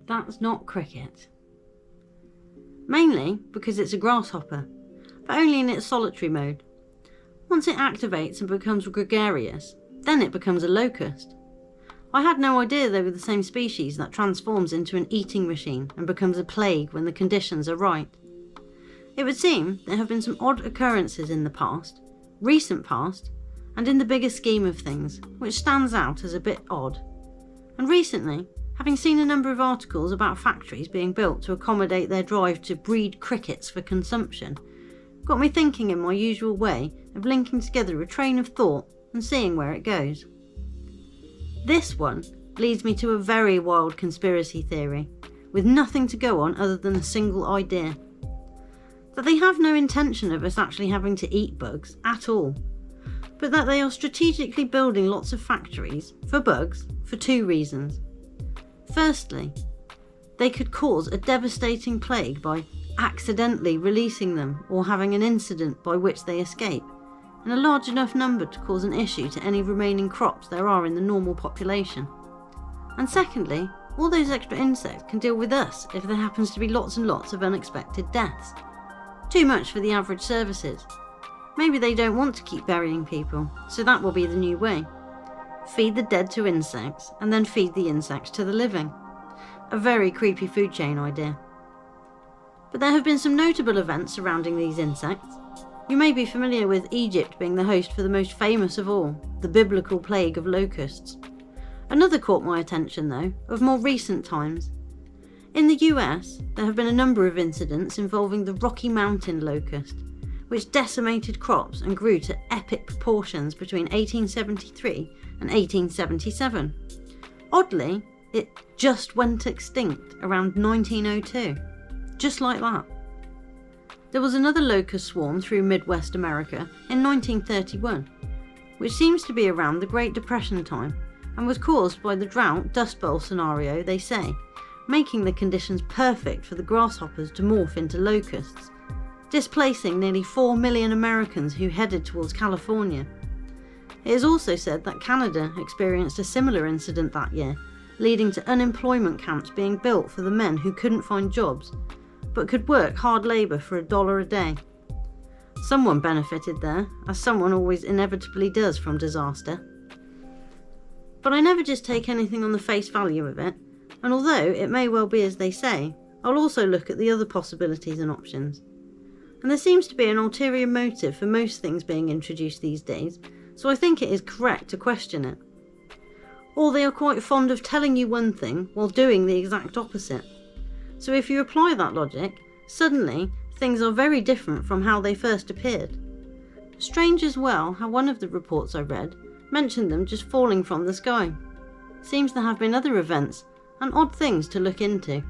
That's not cricket. Mainly because it's a grasshopper, but only in its solitary mode. Once it activates and becomes gregarious, then it becomes a locust. I had no idea they were the same species that transforms into an eating machine and becomes a plague when the conditions are right. It would seem there have been some odd occurrences in the past, recent past, and in the bigger scheme of things, which stands out as a bit odd. And recently, having seen a number of articles about factories being built to accommodate their drive to breed crickets for consumption, got me thinking in my usual way of linking together a train of thought and seeing where it goes. This one leads me to a very wild conspiracy theory, with nothing to go on other than a single idea. That they have no intention of us actually having to eat bugs at all, but that they are strategically building lots of factories for bugs for two reasons. Firstly, they could cause a devastating plague by accidentally releasing them or having an incident by which they escape, in a large enough number to cause an issue to any remaining crops there are in the normal population. And secondly, all those extra insects can deal with us if there happens to be lots and lots of unexpected deaths. Too much for the average services. Maybe they don't want to keep burying people, so that will be the new way. Feed the dead to insects, and then feed the insects to the living. A very creepy food chain idea. But there have been some notable events surrounding these insects. You may be familiar with Egypt being the host for the most famous of all, the biblical plague of locusts. Another caught my attention though, of more recent times. In the US, there have been a number of incidents involving the Rocky Mountain locust, which decimated crops and grew to epic proportions between 1873 and 1877. Oddly, it just went extinct around 1902. Just like that. There was another locust swarm through Midwest America in 1931, which seems to be around the Great Depression time and was caused by the drought Dust Bowl scenario, they say, making the conditions perfect for the grasshoppers to morph into locusts, displacing nearly 4 million Americans who headed towards California. It is also said that Canada experienced a similar incident that year, leading to unemployment camps being built for the men who couldn't find jobs, but could work hard labour for $1 a day. Someone benefited there, as someone always inevitably does from disaster. But I never just take anything on the face value of it, and although it may well be as they say, I'll also look at the other possibilities and options. And there seems to be an ulterior motive for most things being introduced these days, so I think it is correct to question it. Or they are quite fond of telling you one thing while doing the exact opposite. So if you apply that logic, suddenly things are very different from how they first appeared. Strange as well how one of the reports I read mentioned them just falling from the sky. Seems there have been other events and odd things to look into.